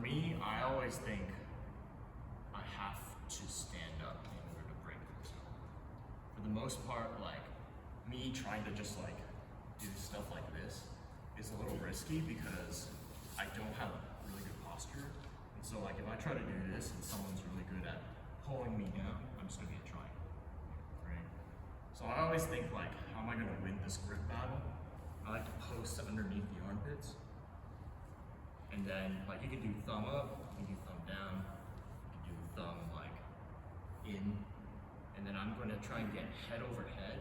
me, I always think I have to stand up in order to break this. For the most part, like me trying to just like do stuff like this is a little risky because I don't have really good posture. And so like if I try to do this and someone's really good at pulling me down, I'm just gonna get triangle, right? So I always think like, how am I gonna win this grip battle? I like to post underneath the armpits. And then like you can do thumb up, you can do thumb down, you can do thumb like in, and then I'm gonna try and get head over head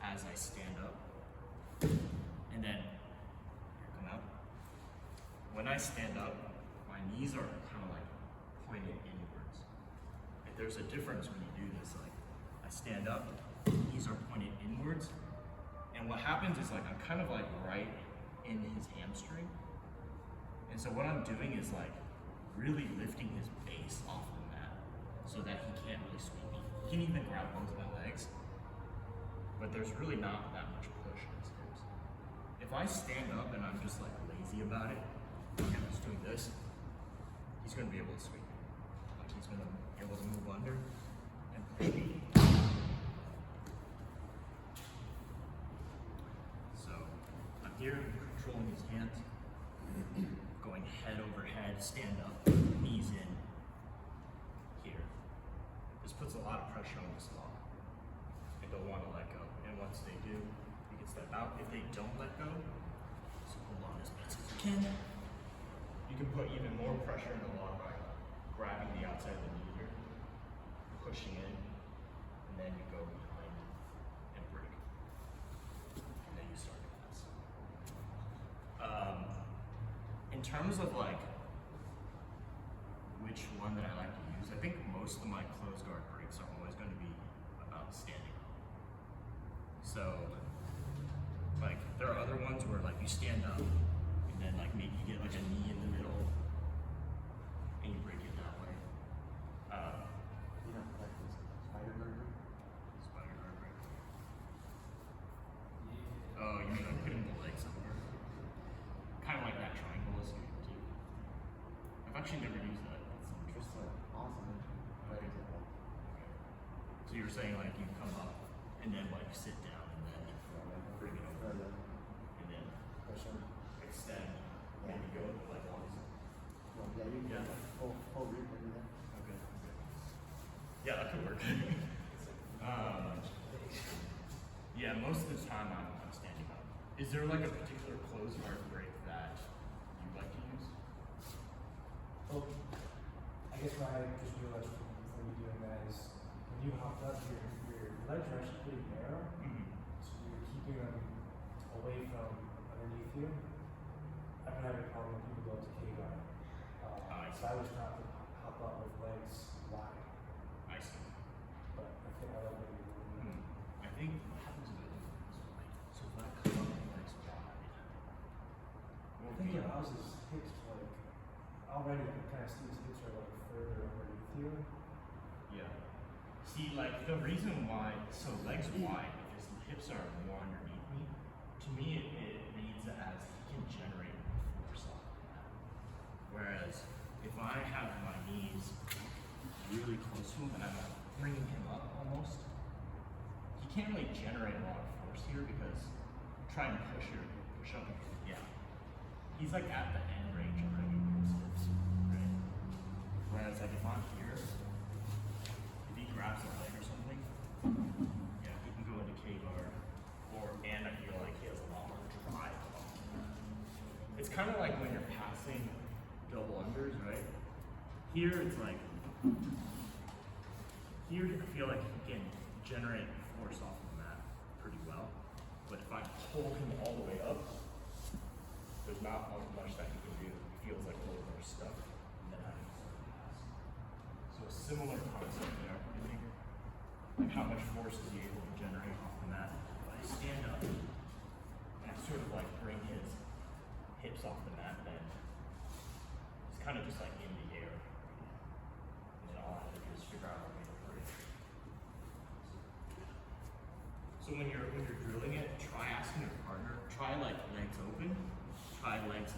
as I stand up. And then here, come out. When I stand up, my knees are kind of like pointed inwards. Like there's a difference when you do this. Like I stand up, knees are pointed inwards, and what happens is like I'm kind of like right in his hamstring. And so what I'm doing is like really lifting his base off the mat so that he can't really sweep me. He can even grab both my legs, but there's really not that much push in his hips. If I stand up and I'm just like lazy about it, and I'm just doing this, he's gonna be able to sweep me. Like he's gonna be able to move under and push me. So I'm here controlling his hands, going head over head, stand up, knees in, here. This puts a lot of pressure on the slaw. They don't want to let go. And once they do, you can step out. If they don't let go, so hold on as best as you can. You can put even more pressure in the log by grabbing the outside of the knee here, pushing in, and then you go behind and break. And then you start to pass. In terms of like which one that I like to use, I think most of my closed guard breaks are always going to be about standing up. So like there are other ones where like you stand up and then like maybe you get like a knee in the middle and you break it that way. You don't like this spider burger? Spider guard break. Oh, you mean like putting the legs over? Kind of like that triangle is good too. I've actually never used that. Just like awesome. Right example. So you were saying like you come up and then like sit down and then bring it over and then extend and you go like on. Well, yeah, you can Yeah. get like full reap and everything. Okay. Yeah, that could work. Yeah, most of the time I'm standing up. Is there like a particular closed guard break that you like to use? Well, I guess what I just realized before you doing that is when you hopped up, your legs are actually pretty narrow, so you're keeping them away from underneath you. I've been having a problem when people go up to K-guard. So I was taught to hop up with legs wide, I see. but I think I like what you're doing. I think what happens if I do it this way? So if I come up and legs wide, I think it allows his hips to like, already you can kind of see his hips are like further underneath you. yeah. See, like the reason why, so legs wide, because the hips are more underneath me, to me it reads as he can generate more force off of that. Whereas if I have my knees really close to him and I'm bringing him up almost, he can't really generate a lot of force here because try and push up, yeah. He's like at the end range already with his hips, right? Whereas like if I'm here, if he grabs a leg or something, yeah, he can go into K-guard, and I feel like he has a lot more drive. It's kind of like when you're passing double unders, right? Here it's like, here I feel like he can generate force off the mat pretty well, but if I pull him all the way up, there's not much that he can do. He feels like a little more stuck, and then I can start to pass. So a similar concept there, I think. Like how much force is he able to generate off the mat? If I stand up and I sort of like bring his hips off the mat, then he's kind of just like in the air. And then all I have to do is figure out a way to break. So when you're drilling it, try asking your partner, try like legs open, try legs